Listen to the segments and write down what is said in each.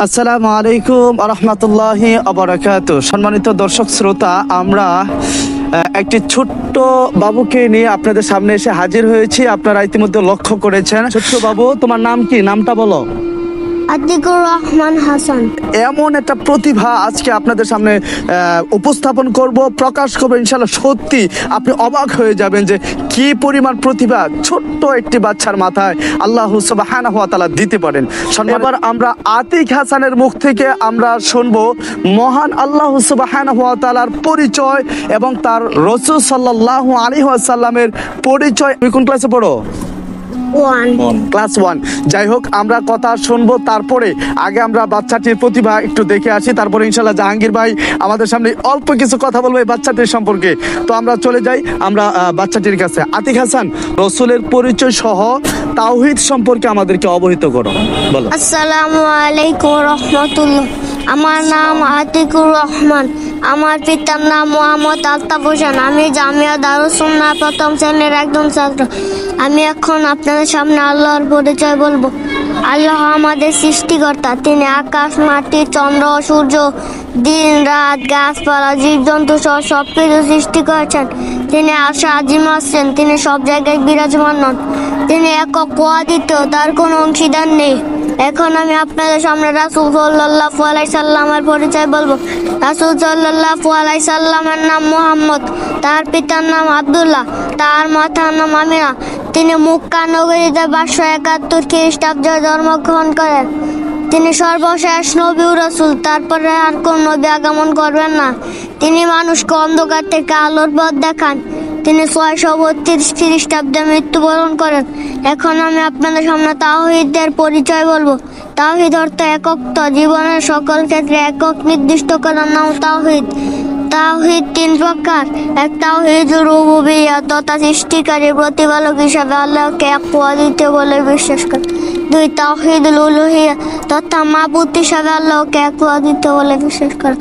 আসসালামু আলাইকুম রহমতুল্লাহি আবরাকাতুহু। সম্মানিত দর্শক শ্রোতা, আমরা একটি ছোট্ট বাবুকে নিয়ে আপনাদের সামনে এসে হাজির হয়েছি। আপনারা ইতিমধ্যে লক্ষ্য করেছেন। ছোট্ট বাবু, তোমার নাম কি? নামটা বলো। আতিকুর রহমান হাসান। এমন একটা প্রতিভা আজকে আপনাদের সামনে উপস্থাপন করব, প্রকাশ করব। ইনশাআল্লাহ সত্যি আপনি অবাক হয়ে যাবেন যে কি পরিমাণ প্রতিভা ছোট্ট একটি বাচ্চার মাথায় আল্লাহ সুবহানাহু ওয়া তাআলা দিতে পারেন। এবার আমরা আতিক হাসানের মুখ থেকে আমরা শুনবো মহান আল্লাহ সুবহানাহু ওয়া তাআলার পরিচয় এবং তার রাসূল সাল্লাল্লাহু আলাইহি ওয়াসাল্লামের পরিচয়। তুমি কোন ক্লাসে পড়ো? ক্লাস 1। যাই হোক, আমরা কথা শুনবো, তারপরে আগে আমরা বাচ্চাটির প্রতিভা একটু দেখে আসি, তারপরে ইনশাল্লাহ জাহাঙ্গীর ভাই আমাদের সামনে অল্প কিছু কথা বলবো এই বাচ্চাটির সম্পর্কে। তো আমরা চলে যাই আমরা বাচ্চাটির কাছে। আতিক হাসান, রসুলের পরিচয় সহ তাওহীদ সম্পর্কে আমাদেরকে অবহিত করো, বলো। আসসালামু আলাইকুম রহমতুল্লাহ। আমার নাম আতিকুর রহমান। আমার পিতার নাম মোহাম্মদ আলতাফ হোসেন। আমি জামিয়া দারুস সুন্নাহ প্রথম শ্রেণীর একজন ছাত্র। আমি এখন আপনাদের সামনে আল্লাহর পরিচয় বলবো। আল্লাহ আমাদের সৃষ্টিকর্তা। তিনি আকাশ, মাটি, চন্দ্র, সূর্য, দিন রাত, গাছপালা, জীবজন্তু সহ সব কিছু সৃষ্টি করেছেন। তিনি আরশে আজিম আছেন। তিনি সব জায়গায় বিরাজমান নন। তিনি একক অদ্বিতীয়, তার কোনো অংশীদার নেই। এখন আমি আপনাদের সামনে রাসূল সাল্লাল্লাহু আলাইহি সাল্লামের পরিচয় বলবো। রাসূল সাল্লাল্লাহু আলাইহি সাল্লামের নাম মুহাম্মদ। তার পিতার নাম আব্দুল্লাহ। তার মাতার নাম আমিনা। তিনি মক্কা নগরীতে 571 খ্রিস্টাব্দে জন্মগ্রহণ করেন। তিনি সর্বশেষ নবী ও রাসূল। তারপরে আর কোন নবী আগমন করবেন না। তিনি মানুষকে অন্ধকার থেকে আলোর পথ দেখান। তিনি 632 খ্রিস্টাব্দে মৃত্যুবরণ করেন। এখন আমি আপনাদের সামনে তাওহীদের পরিচয় বলবো। তাওহীদ অর্থ একত্ব। জীবনের সকল ক্ষেত্রে একক নির্দিষ্ট করার নাম তাওহীদ। তাওহীদ 3 প্রকার। এক, তাওহীদ রুবুবিয়্যাহ তথা সৃষ্টিকারী প্রতিপালক হিসাবে আল্লাহকে এক অদ্বিতীয় বলে বিশ্বাস করে। 2, তাওহীদুল উলুহিয়্যাহ তথা মাবুদ হিসাবে আল্লাহকে এক অদ্বিতীয় বলে বিশ্বাস করে।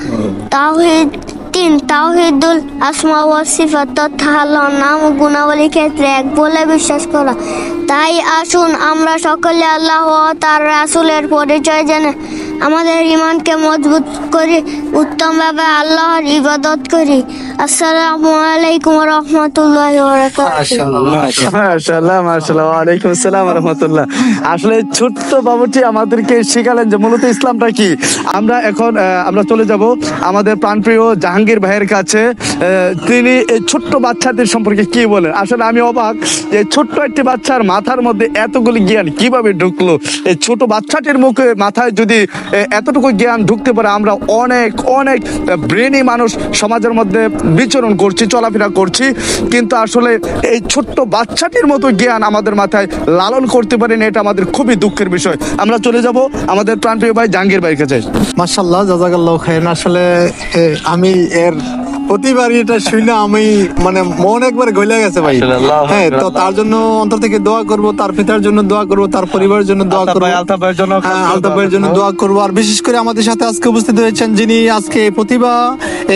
3, তাওহীদুল আসমা ওয়া সিফাত তথা আল্লাহর নাম ও গুণাবলীর ক্ষেত্রে এক বলে বিশ্বাস করা। তাই আসুন আমরা সকলে আল্লাহ ও তার রাসূলের পরিচয় জেনে আমাদের ঈমানকে মজবুত করি, উত্তমভাবে আল্লাহর ইবাদত করি। আসসালামু আলাইকুম রহমতুল্লাহি ওয়া বারাকাতুহু। মাশাআল্লাহ মাশাআল্লাহ, ওয়া আলাইকুম আসসালাম ওয়া রাহমাতুল্লাহ। আসলে ছোট্ট বাবুটি আমাদেরকে শিখালেন যে মূলত ইসলামটা কি। আমরা চলে যাব আমাদের প্রাণপ্রিয় জাহাঙ্গীর ভাইয়ের কাছে। তিনি এই ছোট্ট বাচ্চাদের সম্পর্কে কি বলেন। আসলে আমি অবাক যে ছোট্ট একটি বাচ্চার মাথার মধ্যে এতগুলি জ্ঞান কিভাবে ঢুকলো। এই ছোট বাচ্চাটির মুখে মাথায় যদি এতটুকু জ্ঞান ঢুকতে পারে, আমরা অনেক অনেক ব্রেনি মানুষ সমাজের মধ্যে বিচরণ করছি, চলাফেরা করছি, কিন্তু আসলে এই ছোট্ট বাচ্চাটির মতো জ্ঞান আমাদের মাথায় লালন করতে পারেন, এটা আমাদের খুবই দুঃখের বিষয়। আমরা চলে যাব আমাদের প্রাণপ্রিয় ভাই জাহাঙ্গীর ভাইয়ের কাছে। মাশাআল্লাহ, জাযাকাল্লাহু খাইরান। আসলে আমি এর প্রতিবারই এটা শুনে আমি মন একবার গলে গেছে ভাই। হ্যাঁ, তো তার জন্য অন্তর থেকে দোয়া করব, তার পিতার জন্য দোয়া করব, তার পরিবারের জন্য দোয়া করব, আলতাফ ভাইয়ের জন্য দোয়া করব। আর বিশেষ করে আমাদের সাথে আজকে উপস্থিত হয়েছেন যিনি আজকে প্রতিভা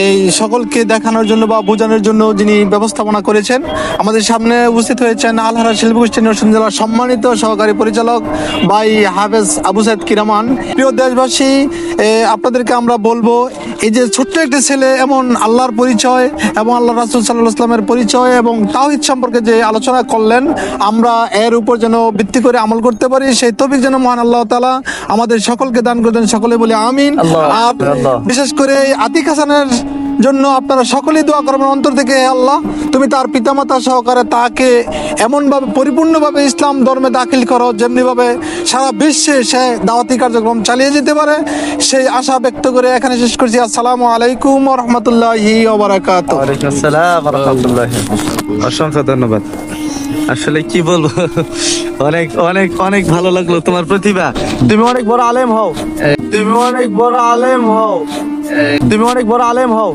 এই সকলকে দেখানোর জন্য বা বোঝানোর জন্য যিনি ব্যবস্থাপনা করেছেন, আমাদের সামনে উপস্থিত হয়েছেন আলহারা শিল্পগোষ্ঠী নরসিংদী জেলার সম্মানিত সহকারী পরিচালক ভাই হাফেজ আবু সাইদ কিরামান। প্রিয় দেশবাসী, আপনাদেরকে আমরা বলবো, এই যে ছোট্ট একটি ছেলে এমন আল্লাহর পরিচয় এবং আল্লাহ রাসূল সাল্লাল্লাহু আলাইহি ওয়াসাল্লামের পরিচয় এবং তাওহীদ সম্পর্কে যে আলোচনা করলেন, আমরা এর উপর যেন ভিত্তি করে আমল করতে পারি, সেই তৌফিক যেন মহান আল্লাহ তাআলা আমাদের সকলকে দান করে দেন। সকলে বলি আমিন। আর বিশেষ করে আতিক হাসানের জন্য আপনারা সকলেই দোয়া করবেন অন্তর থেকে। হে আল্লাহ, তুমি তার পিতামাতা সহকারে তাকে এমনভাবে পরিপূর্ণভাবে ইসলাম ধর্মে দাখিল করো, যেমনিভাবে সারা বিশ্বে সে দাওয়াতি কার্যক্রম চালিয়ে যেতে পারে, সেই আশা ব্যক্ত করে এখানে শেষ করছি। আসসালামু আলাইকুম ওয়া রাহমাতুল্লাহি ওয়া বারাকাতুহু। ওয়া আলাইকুম আসসালাম ওয়া রাহমাতুল্লাহি। অসংখ্য ধন্যবাদ। আসলে কি বলবো, অনেক অনেক অনেক ভালো লাগলো তোমার প্রতিভা। তুমি অনেক বড় আলেম হও, তুমি অনেক বড় আলেম হও, তুমি অনেক বড় আলেম হও।